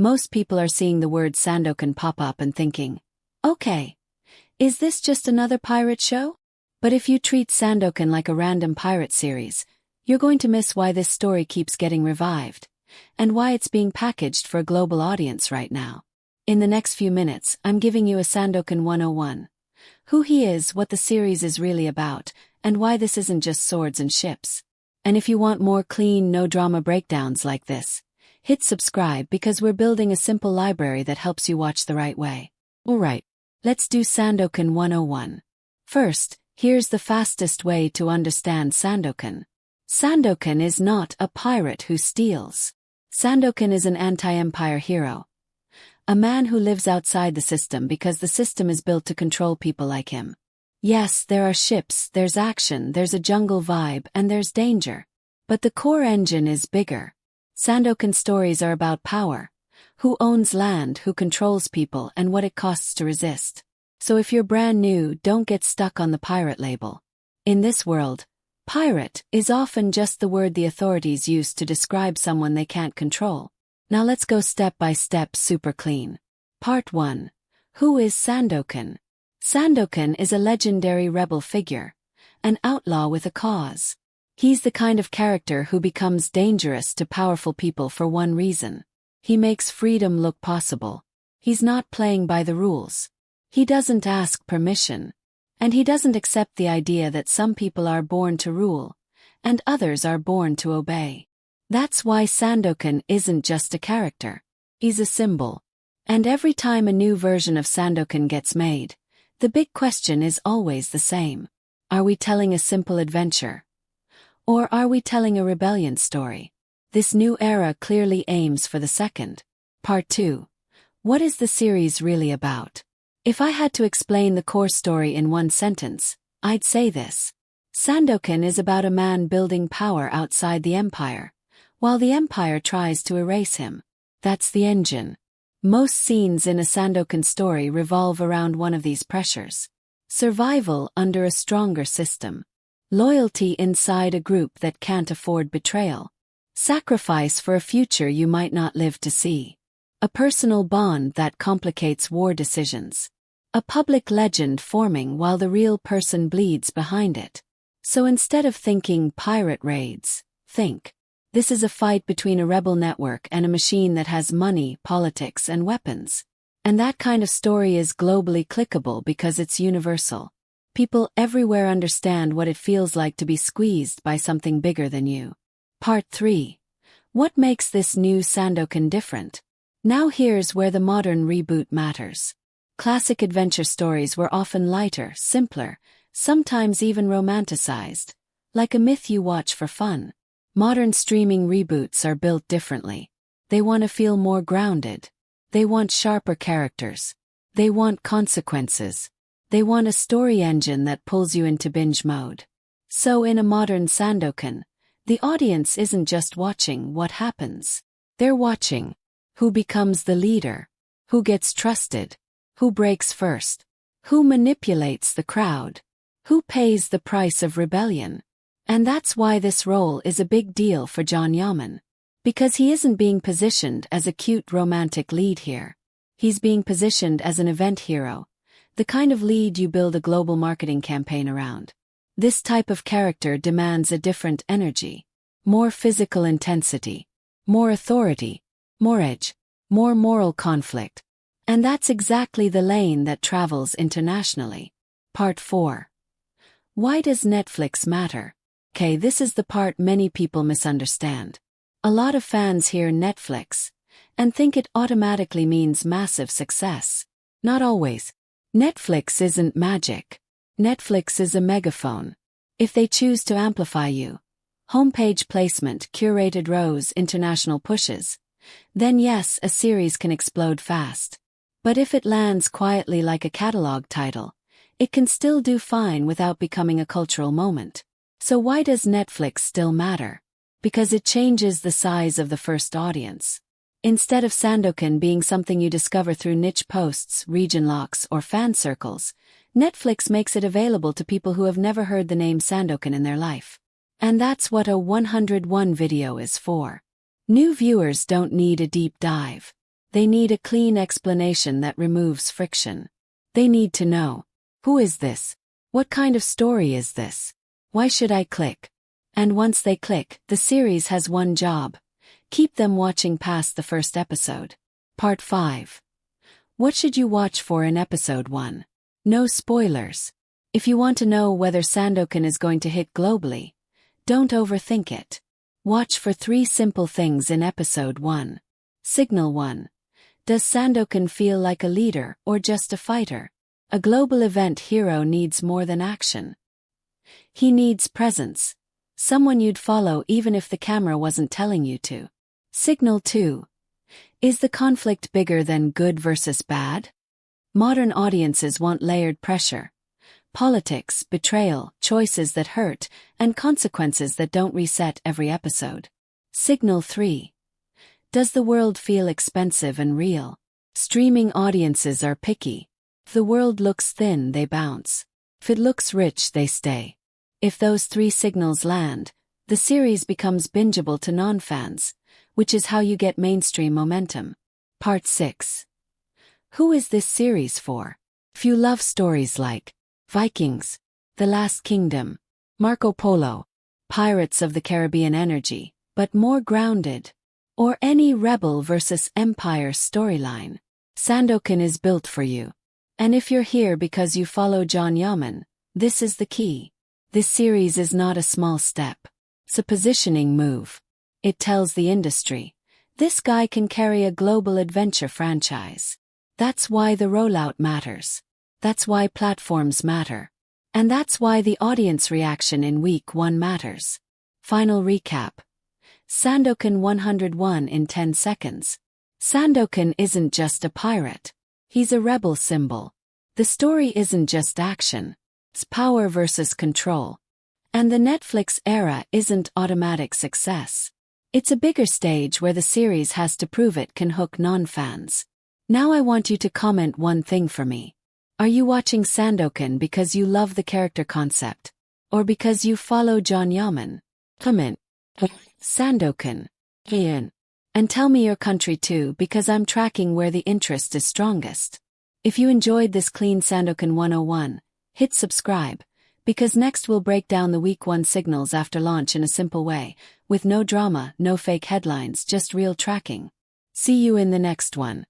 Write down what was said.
Most people are seeing the word Sandokan pop up and thinking, okay, is this just another pirate show? But if you treat Sandokan like a random pirate series, you're going to miss why this story keeps getting revived, and why it's being packaged for a global audience right now. In the next few minutes, I'm giving you a Sandokan 101. Who he is, what the series is really about, and why this isn't just swords and ships. And if you want more clean, no-drama breakdowns like this, hit subscribe because we're building a simple library that helps you watch the right way. Alright, let's do Sandokan 101. First, here's the fastest way to understand Sandokan. Sandokan is not a pirate who steals. Sandokan is an anti-empire hero. A man who lives outside the system because the system is built to control people like him. Yes, there are ships, there's action, there's a jungle vibe, and there's danger. But the core engine is bigger. Sandokan stories are about power. Who owns land, who controls people, and what it costs to resist. So if you're brand new, don't get stuck on the pirate label. In this world, pirate is often just the word the authorities use to describe someone they can't control. Now let's go step by step super clean. Part 1. Who is Sandokan? Sandokan is a legendary rebel figure, an outlaw with a cause. He's the kind of character who becomes dangerous to powerful people for one reason. He makes freedom look possible. He's not playing by the rules. He doesn't ask permission. And he doesn't accept the idea that some people are born to rule, and others are born to obey. That's why Sandokan isn't just a character. He's a symbol. And every time a new version of Sandokan gets made, the big question is always the same. Are we telling a simple adventure? Or are we telling a rebellion story? This new era clearly aims for the second. Part 2. What is the series really about? If I had to explain the core story in one sentence, I'd say this. Sandokan is about a man building power outside the empire, while the empire tries to erase him. That's the engine. Most scenes in a Sandokan story revolve around one of these pressures. Survival under a stronger system. Loyalty inside a group that can't afford betrayal. Sacrifice for a future you might not live to see. A personal bond that complicates war decisions. A public legend forming while the real person bleeds behind it. So instead of thinking pirate raids, think. This is a fight between a rebel network and a machine that has money, politics, and weapons. And that kind of story is globally clickable because it's universal. People everywhere understand what it feels like to be squeezed by something bigger than you. Part 3. What makes this new Sandokan different? Now here's where the modern reboot matters. Classic adventure stories were often lighter, simpler, sometimes even romanticized, like a myth you watch for fun. Modern streaming reboots are built differently. They want to feel more grounded. They want sharper characters. They want consequences. They want a story engine that pulls you into binge mode. So in a modern Sandokan, the audience isn't just watching what happens. They're watching who becomes the leader, who gets trusted, who breaks first, who manipulates the crowd, who pays the price of rebellion. And that's why this role is a big deal for Jaan. Because he isn't being positioned as a cute romantic lead here. He's being positioned as an event hero, the kind of lead you build a global marketing campaign around. This type of character demands a different energy, more physical intensity, more authority, more edge, more moral conflict. And that's exactly the lane that travels internationally. Part 4. Why does Netflix matter? Okay, this is the part many people misunderstand. A lot of fans hear Netflix and think it automatically means massive success. Not always. Netflix isn't magic. Netflix is a megaphone. If they choose to amplify you, homepage placement, curated rows, international pushes, then yes, a series can explode fast. But if it lands quietly like a catalog title, it can still do fine without becoming a cultural moment. So why does Netflix still matter? Because it changes the size of the first audience. Instead of Sandokan being something you discover through niche posts, region locks, or fan circles, Netflix makes it available to people who have never heard the name Sandokan in their life. And that's what a 101 video is for. New viewers don't need a deep dive. They need a clean explanation that removes friction. They need to know, who is this? What kind of story is this? Why should I click? And once they click, the series has one job: keep them watching past the first episode. Part 5. What should you watch for in episode 1? No spoilers. If you want to know whether Sandokan is going to hit globally, don't overthink it. Watch for 3 simple things in episode 1. Signal 1. Does Sandokan feel like a leader or just a fighter? A global event hero needs more than action. He needs presence. Someone you'd follow even if the camera wasn't telling you to. Signal 2. Is the conflict bigger than good versus bad? Modern audiences want layered pressure. Politics, betrayal, choices that hurt, and consequences that don't reset every episode. Signal 3. Does the world feel expensive and real? Streaming audiences are picky. If the world looks thin, they bounce. If it looks rich, they stay. If those 3 signals land, the series becomes bingeable to non-fans, which is how you get mainstream momentum. Part 6. Who is this series for? If you love stories like Vikings, The Last Kingdom, Marco Polo, Pirates of the Caribbean energy, but more grounded, or any rebel versus empire storyline, Sandokan is built for you. And if you're here because you follow Jaan, this is the key. This series is not a small step. It's a positioning move. It tells the industry, this guy can carry a global adventure franchise. That's why the rollout matters. That's why platforms matter. And that's why the audience reaction in week 1 matters. Final recap. Sandokan 101 in 10 seconds. Sandokan isn't just a pirate. He's a rebel symbol. The story isn't just action. It's power versus control. And the Netflix era isn't automatic success. It's a bigger stage where the series has to prove it can hook non-fans. Now I want you to comment one thing for me. Are you watching Sandokan because you love the character concept? Or because you follow Jaan? Comment. Sandokan. Jaan. And tell me your country too, because I'm tracking where the interest is strongest. If you enjoyed this clean Sandokan 101, hit subscribe, because next we'll break down the week 1 signals after launch in a simple way, with no drama, no fake headlines, just real tracking. See you in the next one.